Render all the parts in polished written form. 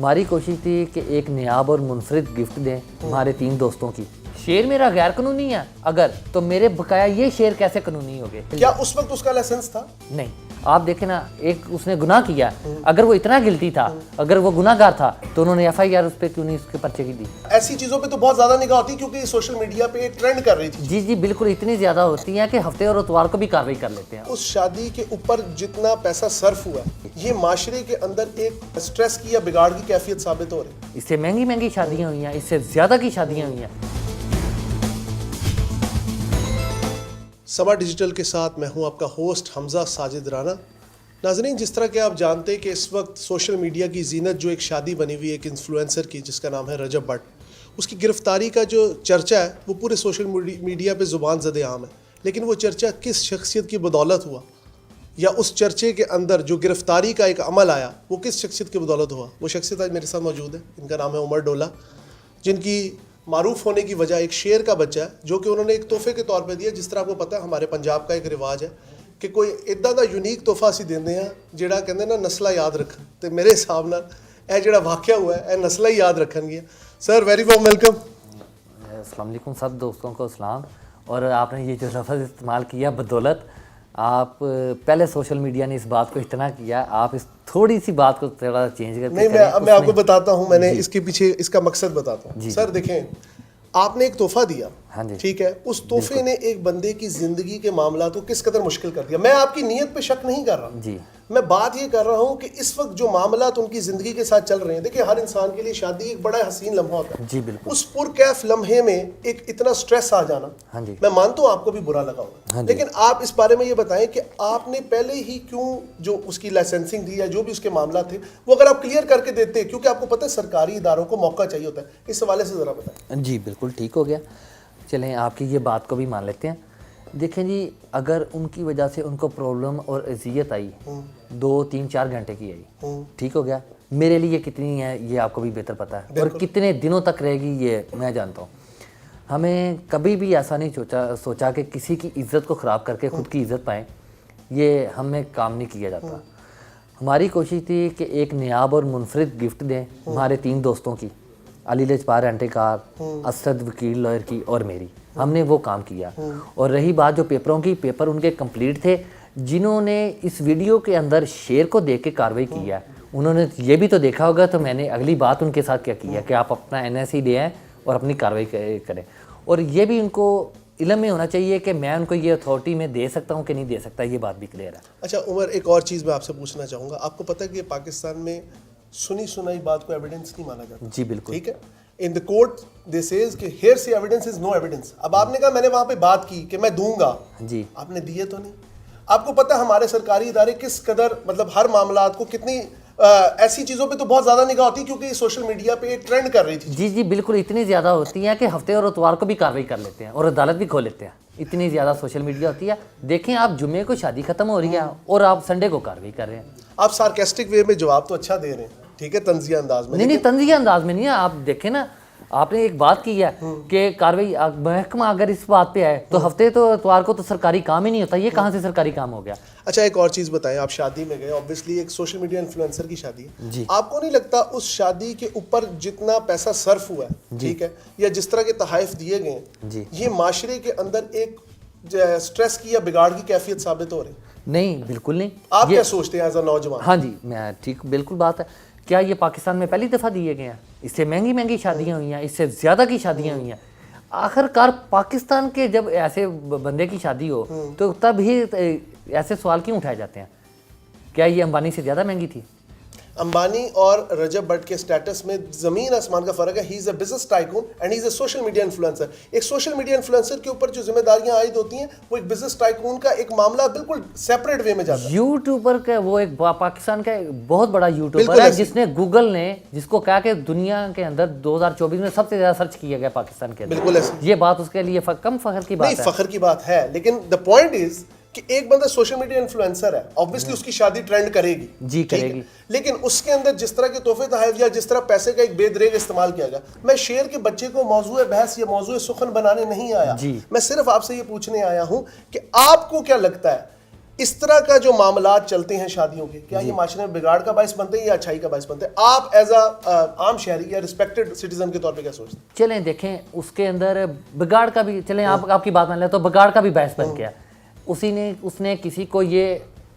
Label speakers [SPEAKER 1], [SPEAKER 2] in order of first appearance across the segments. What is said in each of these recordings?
[SPEAKER 1] हमारी कोशिश थी कि एक नायाब और मुनफरिद गिफ्ट दें हमारे 3 दोस्तों की। शेयर मेरा गैर कानूनी है अगर, तो मेरे बकाया ये शेयर कैसे कानूनी हो गए?
[SPEAKER 2] क्या उस वक्त उसका लाइसेंस था?
[SPEAKER 1] नहीं, आप देखें ना, एक उसने गुनाह किया, अगर वो इतना गिल्टी था, अगर वो गुनाहगार था, तो उन्होंने FIR उस पर क्यों नहीं उसके पर्चे की दी?
[SPEAKER 2] ऐसी चीजों पे तो बहुत ज्यादा निगाह होती है क्योंकि सोशल मीडिया पे ट्रेंड कर रही थी।
[SPEAKER 1] जी जी बिल्कुल, इतनी ज्यादा होती है कि हफ्ते और इतवार को भी कार्रवाई कर लेते हैं।
[SPEAKER 2] उस शादी के ऊपर जितना पैसा सर्फ हुआ, ये माशरे के अंदर एक स्ट्रेस की या बिगाड़ की कैफियत साबित हो रही है।
[SPEAKER 1] इससे महंगी महंगी शादियां हुई हैं, इससे ज्यादा की शादियां हुई हैं।
[SPEAKER 2] समा डिजिटल के साथ मैं हूं आपका होस्ट हमजा साजिद राना। नाजरीन, जिस तरह के आप जानते हैं कि इस वक्त सोशल मीडिया की जीनत जो एक शादी बनी हुई है एक इन्फ्लुएंसर की जिसका नाम है रजब भट्ट, उसकी गिरफ्तारी का जो चर्चा है वो पूरे सोशल मीडिया पे ज़ुबान ज़दे आम है। लेकिन वो चर्चा किस शख्सियत की बदौलत हुआ, या उस चर्चे के अंदर जो गिरफ्तारी का एक अमल आया वो किस शख्सियत की बदौलत हुआ, वो शख्सियत आज मेरे साथ मौजूद है। इनका नाम है उमर डोला, जिनकी मारूफ होने की वजह एक शेर का बच्चा है जो कि उन्होंने एक तोहफे के तौर पे दिया। जिस तरह आपको पता है हमारे पंजाब का एक रिवाज है कि कोई इदा का यूनीक तोहफा असी देंगे हैं जिहड़ा कहंदे ना नस्ला याद रख, तो मेरे हिसाब नाल यह जिहड़ा वाक़या हुआ है यह नस्ला ही याद रखनगियां। Sir very warm welcome.
[SPEAKER 1] अस्सलाम वालेकुम सब दोस्तों को सलाम। और आपने ये जो लफ्ज़ इस्तेमाल किया बदौलत, आप पहले सोशल मीडिया ने इस बात को इतना किया, आप इस थोड़ी सी बात को थोड़ा चेंज करके
[SPEAKER 2] नहीं, मैं आपको बताता हूँ, मैंने इसके पीछे इसका मकसद बताता हूँ। सर देखें, आपने एक तोहफा दिया,
[SPEAKER 1] हाँ जी,
[SPEAKER 2] ठीक है, उस तोहफे ने एक बंदे की जिंदगी के मामला को किस कदर मुश्किल कर दिया। मैं आपकी नीयत पे शक नहीं कर रहा
[SPEAKER 1] जी,
[SPEAKER 2] मैं बात ये कर रहा हूँ कि इस वक्त जो मामला उनकी जिंदगी के साथ चल रहे हैं, देखिए हर इंसान के लिए शादी एक बड़ा हसीन लम्हा होता है।
[SPEAKER 1] जी बिल्कुल।
[SPEAKER 2] उस पुरकैफ लम्हे में एक इतना स्ट्रेस आ जाना,
[SPEAKER 1] हाँ जी,
[SPEAKER 2] मैं मानता हूँ आपको भी बुरा लगा होगा,
[SPEAKER 1] हाँ जी,
[SPEAKER 2] लेकिन आप इस बारे में ये बताएं कि आपने पहले ही क्यों जो उसकी लाइसेंसिंग थी या जो भी उसके मामला थे वो अगर आप क्लियर करके देते, क्योंकि आपको पता है सरकारी इदारों को मौका चाहिए होता है, इस हवाले से ज़रा बताएं।
[SPEAKER 1] जी बिल्कुल ठीक हो गया। चलें आपकी ये बात को भी मान लेते हैं। देखें जी, अगर उनकी वजह से उनको प्रॉब्लम और अजियत आई 2, 3, 4 घंटे की आई, ठीक हो गया, मेरे लिए कितनी है ये आपको भी बेहतर पता है, और कितने दिनों तक रहेगी ये मैं जानता हूँ। हमें कभी भी ऐसा नहीं सोचा कि किसी की इज़्ज़त को ख़राब करके खुद की इज़्ज़त पाएँ, ये हमें काम नहीं किया जाता। हमारी कोशिश थी कि एक नायाब और मुनफरिद गिफ्ट दें हमारे 3 दोस्तों की, अली लजपार एंटीकार, असद वकील लॉयर की और मेरी। हमने वो काम किया। और रही बात जो पेपरों की, पेपर उनके कंप्लीट थे। जिन्होंने इस वीडियो के अंदर शेर को देख के कार्रवाई की है, उन्होंने ये भी तो देखा होगा, तो मैंने अगली बात उनके साथ क्या किया कि आप अपना NSE ले आएँ और अपनी कार्रवाई करें। और ये भी उनको इल्म में होना चाहिए कि मैं उनको ये अथॉरिटी में दे सकता हूँ कि नहीं दे सकता, ये बात भी क्लियर है।
[SPEAKER 2] अच्छा उमर, एक और चीज़ मैं आपसे पूछना चाहूँगा। आपको पता है कि पाकिस्तान में सुनी सुनाई बात को एविडेंस नहीं माना जाता।
[SPEAKER 1] जी बिल्कुल,
[SPEAKER 2] ठीक है। In the court they says कि हियर से एविडेंस इज नो एविडेंस। अब आपने कहा मैंने वहां पे बात की कि मैं दूंगा,
[SPEAKER 1] जी
[SPEAKER 2] आपने दिए तो नहीं। आपको पता है हमारे सरकारी इदारे किस कदर, मतलब हर मामलात को कितनी ऐसी चीज़ों पे तो बहुत ज़्यादा निगाह होती है क्योंकि सोशल मीडिया पे ट्रेंड कर रही थी।
[SPEAKER 1] जी जी बिल्कुल, इतनी ज़्यादा होती है कि हफ्ते और इतवार को भी कार्रवाई कर लेते हैं और अदालत भी खोल लेते हैं। इतनी ज़्यादा सोशल मीडिया होती है। देखें, आप जुम्मे को शादी खत्म हो रही है और आप संडे को कार्रवाई कर रहे हैं।
[SPEAKER 2] आप सार्केस्टिक वे में जवाब तो अच्छा दे रहे हैं, ठीक है, तंजिया अंदाज में।
[SPEAKER 1] नहीं, तंजिया अंदाज में नहीं है। आप देखें ना, आपने एक बात की है कि कार्रवाई महकमा अगर इस बात पे आए तो हफ्ते तो इतवार को तो सरकारी काम ही नहीं होता। ये कहाँ से सरकारी काम हो गया?
[SPEAKER 2] अच्छा एक और चीज़ बताएं, आप शादी में गए, ऑब्वियसली एक सोशल मीडिया इन्फ्लुएंसर की शादी है
[SPEAKER 1] जी।
[SPEAKER 2] आपको नहीं लगता उस शादी के ऊपर जितना पैसा सर्फ हुआ है, ठीक है, या जिस तरह के तहाइफ दिए गए हैं, ये माशरे के अंदर एक स्ट्रेस की या बिगाड़ की कैफियत साबित हो रही?
[SPEAKER 1] नहीं, बिल्कुल नहीं।
[SPEAKER 2] आप क्या सोचते हैं एज अ नौजवान?
[SPEAKER 1] हाँ जी, मैं ठीक, बिल्कुल बात है। क्या ये पाकिस्तान में पहली दफ़ा दिए गए हैं? इससे महंगी महंगी शादियाँ हुई हैं, इससे ज़्यादा की शादियाँ हुई हैं। आखिरकार पाकिस्तान के जब ऐसे बंदे की शादी हो तो तब ही ऐसे सवाल क्यों उठाए जाते हैं? क्या ये अंबानी से ज़्यादा महंगी थी?
[SPEAKER 2] अंबानी और रजब भट्ट के स्टेटस में ज़मीन आसमान का फ़र्क है। He is a business tycoon and he is a social media influencer. एक सोशल मीडिया इन्फ्लुएंसर के ऊपर जो जिम्मेदारियां आयद होती हैं वो एक बिजनेस टाइकून का एक मामला बिल्कुल सेपरेट वे में जाता है।
[SPEAKER 1] यूट्यूबर का वो एक पाकिस्तान का एक बहुत बड़ा यूट्यूबर है जिसने गूगल ने जिसको कहा कि दुनिया के अंदर 2024 में सबसे ज़्यादा सर्च किया गया पाकिस्तान के अंदर।
[SPEAKER 2] बिल्कुल ऐसे।
[SPEAKER 1] ये बात उसके लिए कम फख्र की बात है?
[SPEAKER 2] नहीं, फख्र की बात है, लेकिन द पॉइंट इज कि एक बंदा सोशल मीडिया इन्फ्लुएंसर है, ऑब्वियसली उसकी शादी ट्रेंड करेगी
[SPEAKER 1] जी, करेगी,
[SPEAKER 2] लेकिन उसके अंदर जिस तरह के तोहफे तहफ़ या जिस तरह पैसे का एक बेदरेग इस्तेमाल किया गया, मैं शेर के बच्चे को मौजूद बहस या मौजूद सुखन बनाने नहीं आया। मैं सिर्फ आपसे ये पूछने आया हूं कि आपको क्या लगता है इस तरह का जो मामलात चलते हैं शादियों के, क्या ये माशरे में बिगाड़ का बायस बनते हैं या अच्छाई का बायस बनते हैं? आप एज आम शहरी या रिस्पेक्टेड सिटीजन के तौर पे क्या सोचते हैं?
[SPEAKER 1] चलें देखें, उसके अंदर बिगाड़ का भी, चलें आपकी बात मान लें तो बिगाड़ का भी बहस बन गया। उसने किसी को ये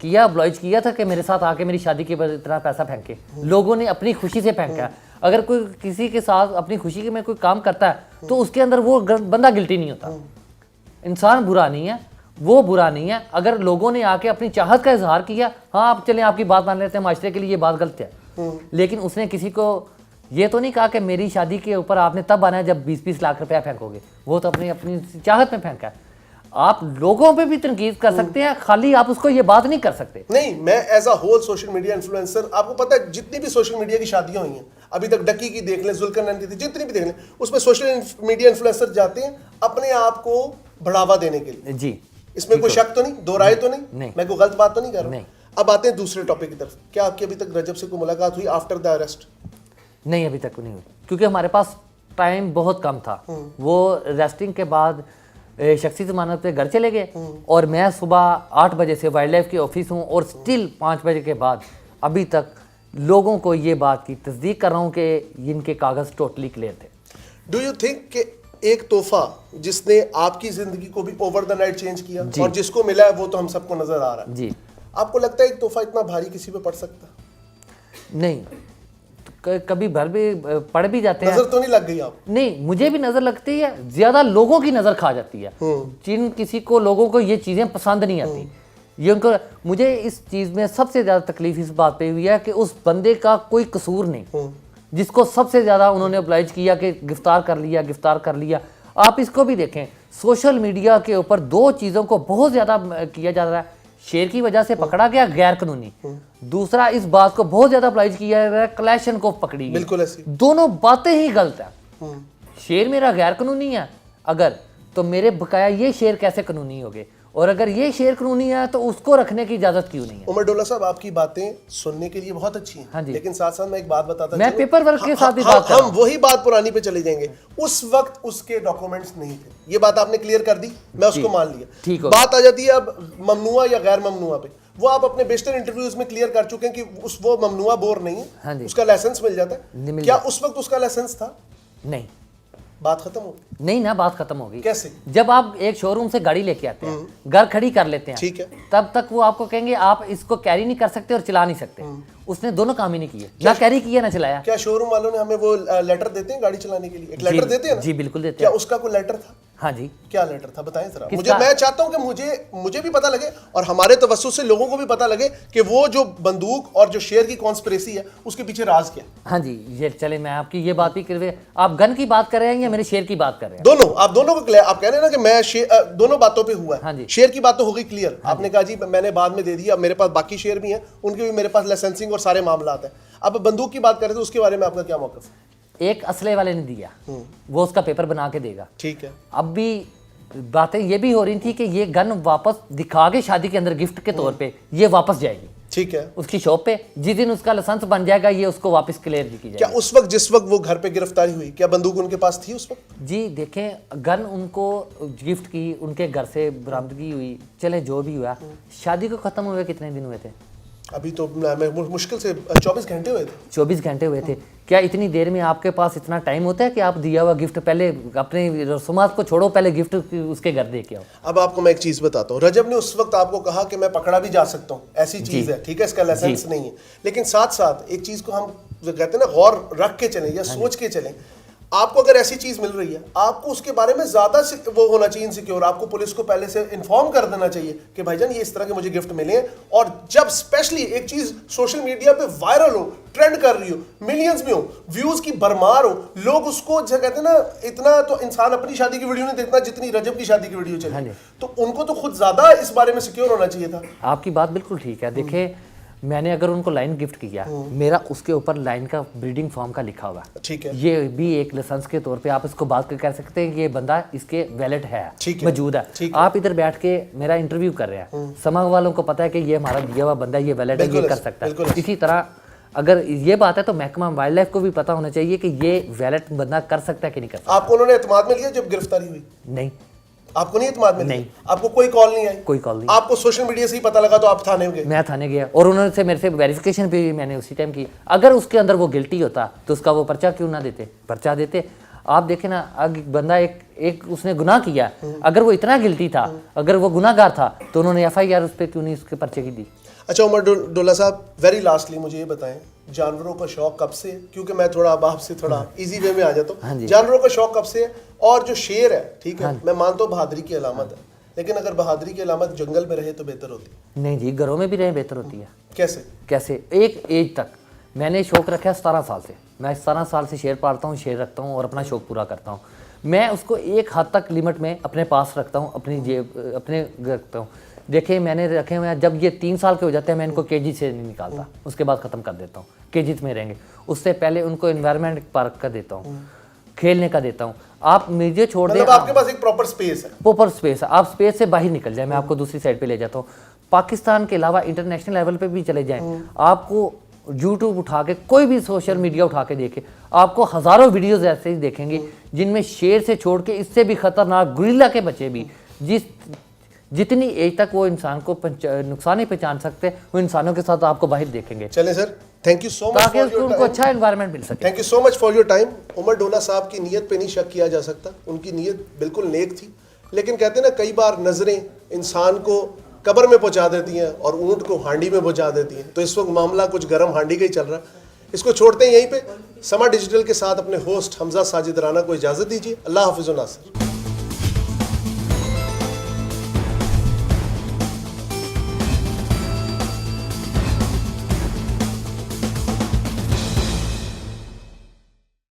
[SPEAKER 1] किया, ऑब्लाइज किया था कि मेरे साथ आके मेरी शादी के बाद इतना पैसा फेंके। लोगों ने अपनी खुशी से फेंका। अगर कोई किसी के साथ अपनी खुशी में कोई काम करता है तो उसके अंदर वो बंदा गिल्टी नहीं होता। इंसान बुरा नहीं है, वो बुरा नहीं है। अगर लोगों ने आके अपनी चाहत का इजहार किया, हाँ आप चलें आपकी बात मान लेते हैं, माशरे के लिए ये बात गलत है, लेकिन उसने किसी को ये तो नहीं कहा कि मेरी शादी के ऊपर आपने तब आना है जब 20-20 लाख रुपया फेंकोगे। वो तो अपनी अपनी चाहत में फेंका है। आप लोगों पे भी तनकीद कर सकते हैं, खाली आप उसको ये बात नहीं कर सकते।
[SPEAKER 2] नहीं, मैं as a whole social media influencer, आपको पता है जितनी भी सोशल मीडिया की शादियां हुई हैं अभी तक, डक्की की देख लें, जुल्करनैन की थी, जितनी भी देख लें, उसमें सोशल मीडिया इन्फ्लुएंसर जाते हैं अपने आप को बढ़ावा देने के लिए।
[SPEAKER 1] जी,
[SPEAKER 2] इसमें कोई शक तो नहीं, दो राय तो नहीं, मैं कोई गलत बात तो नहीं कर रहा हूँ। अब आते हैं दूसरे टॉपिक की तरफ। क्या आपकी अभी तक रजब से कोई मुलाकात हुई आफ्टर द अरेस्ट?
[SPEAKER 1] नहीं, अभी तक नहीं हुई, क्योंकि हमारे पास टाइम बहुत कम था। वो अरेस्टिंग के बाद शख्सी जमानत पे घर चले गए और मैं सुबह 8 बजे से वाइल्ड लाइफ के ऑफिस हूँ और स्टिल 5 बजे के बाद अभी तक लोगों को ये बात की तस्दीक कर रहा हूँ कि इनके कागज़ टोटली क्लियर थे।
[SPEAKER 2] डू यू थिंक कि एक तोहफा जिसने आपकी जिंदगी को भी ओवर द नाइट चेंज किया और जिसको मिला है वो तो हम सबको नजर आ रहा है
[SPEAKER 1] जी,
[SPEAKER 2] आपको लगता है एक तोहफा इतना भारी किसी पे पड़ सकता?
[SPEAKER 1] नहीं, कभी भर भी पड़ भी जाते हैं।
[SPEAKER 2] नजर तो नहीं लग गई आप?
[SPEAKER 1] नहीं, मुझे भी नजर लगती है, ज्यादा लोगों की नजर खा जाती है। जिन किसी को लोगों को ये चीजें पसंद नहीं आती, ये उनको, मुझे इस चीज में सबसे ज्यादा तकलीफ इस बात पे हुई है कि उस बंदे का कोई कसूर नहीं, जिसको सबसे ज्यादा उन्होंने ऑब्लाइज किया कि गिरफ्तार कर लिया। आप इसको भी देखें, सोशल मीडिया के ऊपर दो चीजों को बहुत ज्यादा किया जा रहा है। शेर की वजह से पकड़ा गया गैर कानूनी, दूसरा इस बात को बहुत ज्यादा अप्लाई किया जा रहा है कलेक्शन को पकड़ी गई।
[SPEAKER 2] बिल्कुल ऐसी
[SPEAKER 1] दोनों बातें ही गलत है। शेर मेरा गैर कानूनी है अगर, तो मेरे बकाया ये शेर कैसे कानूनी हो गए? और अगर ये शेर कानूनी है तो उसको रखने की इजाजत क्यों नहीं है?
[SPEAKER 2] उमर डोला साहब, आपकी बातें सुनने के लिए बहुत अच्छी हैं,
[SPEAKER 1] हाँ जी,
[SPEAKER 2] लेकिन साथ साथ मैं एक बात बताता
[SPEAKER 1] मैं पेपर वर्क के साथ भी बात कर रहा
[SPEAKER 2] हूं। हम वही बात पुरानी पे चले जाएंगे। उस वक्त उसके डॉक्यूमेंट्स नहीं थे, ये बात आपने क्लियर कर दी, मैं उसको मान लिया।
[SPEAKER 1] ठीक,
[SPEAKER 2] बात आ जाती है अब ममनुआ या गैर ममनुआ पे। वो आप अपने बेशतर इंटरव्यूज में क्लियर कर चुके हैं कि वो ममनुआ बोर नहीं है।
[SPEAKER 1] हाँ जी,
[SPEAKER 2] उसका लाइसेंस मिल जाता है। क्या उस वक्त उसका लाइसेंस था?
[SPEAKER 1] नहीं।
[SPEAKER 2] बात खत्म हो गई?
[SPEAKER 1] नहीं ना, बात खत्म हो गई।
[SPEAKER 2] कैसे?
[SPEAKER 1] जब आप एक शोरूम से गाड़ी लेके आते हैं, घर खड़ी कर लेते हैं,
[SPEAKER 2] ठीक है,
[SPEAKER 1] तब तक वो आपको कहेंगे आप इसको कैरी नहीं कर सकते और चला नहीं सकते। उसने दोनों काम ही नहीं किए, ना कैरी किया ना चलाया।
[SPEAKER 2] क्या शोरूम वालों ने हमें वो लेटर देते हैं गाड़ी चलाने के लिए? एक लेटर देते हैं ना?
[SPEAKER 1] जी बिल्कुल देते
[SPEAKER 2] क्या
[SPEAKER 1] हैं।
[SPEAKER 2] उसका कोई लेटर था?
[SPEAKER 1] हाँ जी।
[SPEAKER 2] क्या लेटर था बताएं जरा मुझे। मैं चाहता हूं कि मुझे भी पता लगे और हमारे तवज्जुह से लोगों को भी पता लगे कि वो जो बंदूक और जो शेर की कॉन्स्पिरेसी है उसके पीछे राज क्या?
[SPEAKER 1] हाँ जी, ये चले मैं आपकी ये बात भी कर, आप गन की बात कर रहे हैं या मेरे शेर की बात कर रहे हैं?
[SPEAKER 2] दोनों, आप दोनों को आप कह रहे हैं ना कि मैं दोनों बातों पे हुआ है।
[SPEAKER 1] हाँ जी।
[SPEAKER 2] शेर की बात तो हो गई क्लियर, आपने कहा जी मैंने बाद में दे दिया, मेरे पास बाकी शेर भी हैं, उनके भी मेरे पास लाइसेंसिंग और सारे मामला हैं। अब बंदूक की बात कर रहे थे, उसके बारे में आपका क्या मौक़िफ़ है?
[SPEAKER 1] एक असले वाले ने दिया, वो उसका पेपर बना के देगा।
[SPEAKER 2] ठीक है।
[SPEAKER 1] अब भी बातें ये भी हो रही थी कि ये गन वापस दिखा के शादी के अंदर गिफ्ट के तौर पे ये वापस जाएगी,
[SPEAKER 2] ठीक है,
[SPEAKER 1] उसकी शॉप पे। जिस दिन उसका लाइसेंस बन जाएगा ये उसको वापस क्लियर की जाएगी।
[SPEAKER 2] क्या उस वक्त जिस वक्त वो घर पे गिरफ्तारी हुई, क्या बंदूक उनके पास थी उस वक्त?
[SPEAKER 1] जी देखें, गन उनको गिफ्ट की, उनके घर से बरामदगी हुई, चले जो भी हुआ। शादी को खत्म हुए कितने दिन हुए थे?
[SPEAKER 2] अभी तो मुश्किल से 24 घंटे हुए थे।
[SPEAKER 1] 24 घंटे हुए थे। क्या इतनी देर में आपके पास इतना टाइम होता है कि आप दिया हुआ गिफ्ट पहले अपने रसूमात को छोड़ो, पहले गिफ्ट उसके घर दे के आओ?
[SPEAKER 2] अब आपको मैं एक चीज़ बताता हूँ। रजब ने उस वक्त आपको कहा कि मैं पकड़ा भी जा सकता हूँ, ऐसी चीज़ है, ठीक है, इसका लाइसेंस नहीं है, लेकिन साथ साथ एक चीज़ को हम कहते हैं ना गौर रख के चलें या सोच के चलें। आपको अगर ऐसी चीज मिल रही है, आपको उसके बारे में ज्यादा वो होना चाहिए इनसिक्योर। आपको पुलिस को पहले से इन्फॉर्म कर देना चाहिए कि भाईजान ये इस तरह के मुझे गिफ्ट मिले हैं। और जब स्पेशली एक चीज सोशल मीडिया पे वायरल हो, ट्रेंड कर रही हो, मिलियंस में हो, व्यूज की भरमार हो, लोग उसको जो कहते हैं ना, इतना तो इंसान अपनी शादी की वीडियो नहीं देखता जितनी रजब की शादी की वीडियो चली, तो उनको तो खुद ज्यादा इस बारे में सिक्योर होना चाहिए था।
[SPEAKER 1] आपकी बात बिल्कुल ठीक है। देखिए, मैंने अगर उनको लाइन गिफ्ट किया, मेरा उसके ऊपर लाइन का ब्रीडिंग फॉर्म का लिखा हुआ,
[SPEAKER 2] ठीक है,
[SPEAKER 1] ये भी एक लाइसेंस के तौर पे आप इसको बात कर कह सकते हैं कि ये बंदा इसके वैलिड है, मौजूद है। आप इधर बैठ के मेरा इंटरव्यू कर रहे हैं, समाज वालों को पता है कि ये हमारा दिया हुआ बंदा, ये वैलिड है, ये कर सकता है। इसी तरह अगर ये बात है तो महकमा वाइल्ड लाइफ को भी पता होना चाहिए कि ये वैलिड बंदा कर सकता है कि नहीं कर सकता।
[SPEAKER 2] आपको उन्होंने एतमाद में लिया जब गिरफ्तारी हुई?
[SPEAKER 1] नहीं।
[SPEAKER 2] आपको नहीं इत्मीनान मिली?
[SPEAKER 1] नहीं।
[SPEAKER 2] आपको कोई कॉल नहीं आई?
[SPEAKER 1] कोई कॉल नहीं।
[SPEAKER 2] आपको सोशल मीडिया से ही पता लगा तो आप थाने गए?
[SPEAKER 1] मैं थाने गया और उन्होंने से मेरे से वेरिफिकेशन भी मैंने उसी टाइम की। अगर उसके अंदर वो गिल्टी होता तो उसका वो पर्चा क्यों ना देते, पर्चा देते। आप देखें ना, अगर बंदा एक उसने गुनाह किया, अगर वो इतना गिल्टी था, अगर वो गुनाहगार था, तो उन्होंने FIR उस पर क्यों नहीं उसके पर्चे की दी।
[SPEAKER 2] अच्छा उमर डोला साहब, वेरी लास्टली मुझे ये बताएं, जानवरों का शौक कब से है? क्योंकि मैं थोड़ा अब आपसे थोड़ा इजी वे में आ जाता
[SPEAKER 1] हाँ
[SPEAKER 2] हूँ।
[SPEAKER 1] जी।
[SPEAKER 2] जानवरों का शौक कब से है? और जो शेर है, ठीक है, मैं मानता हूँ बहादुरी की अलामत है, लेकिन अगर बहादुरी की अलामत जंगल में रहे तो बेहतर होती?
[SPEAKER 1] नहीं जी, घरों में भी रहे बेहतर होती है।
[SPEAKER 2] कैसे?
[SPEAKER 1] कैसे? एक एज तक मैंने शौक रखा है 17 साल से। मैं 17 साल से शेर पालता हूँ, शेर रखता हूँ और अपना शौक पूरा करता हूँ। मैं उसको एक हद तक लिमिट में अपने पास रखता हूँ, अपनी जेब अपने रखता हूँ। देखिए मैंने रखे हुए हैं, जब ये 3 साल के हो जाते हैं मैं इनको केजी से नहीं निकालता, उसके बाद ख़त्म कर देता हूँ। केजी में रहेंगे, उससे पहले उनको एनवायरनमेंट पार्क का देता हूँ, खेलने का देता हूँ। आप मुझे छोड़ दें,
[SPEAKER 2] मतलब आपके पास एक प्रॉपर स्पेस है?
[SPEAKER 1] प्रॉपर स्पेस है। आप स्पेस से बाहर निकल जाए, मैं आपको दूसरी साइड पे ले जाता हूँ। पाकिस्तान के अलावा इंटरनेशनल लेवल पे भी चले जाएं, आपको यूट्यूब उठा के, कोई भी सोशल मीडिया उठा के देखे, आपको हज़ारों वीडियोस ऐसे ही देखेंगे जिनमें शेर से छोड़ के इससे भी खतरनाक गुरिल्ला के बच्चे भी, जितनी एज तक वो इंसान को नुकसान नहीं पहचान सकते, वो इंसानों के साथ आपको बाहर देखेंगे।
[SPEAKER 2] चलें sir, thank you so much,
[SPEAKER 1] ताकि उनको अच्छा एनवायरनमेंट मिल सके।
[SPEAKER 2] Thank you so much for your time. Umar Dola साहब की नीयत पे नहीं शक किया जा सकता, उनकी नीयत बिल्कुल नेक थी, लेकिन कहते हैं ना कई बार नजरें इंसान को कब्र में पहुंचा देती हैं और ऊंट को हांडी में पहुंचा देती हैं। तो इस वक्त मामला कुछ गर्म हांडी का ही चल रहा है, इसको छोड़ते हैं यहीं पे। समा डिजिटल के साथ अपने होस्ट हमजा साजिद राना को इजाजत दीजिए। अल्लाह हाफिज़ नासिर।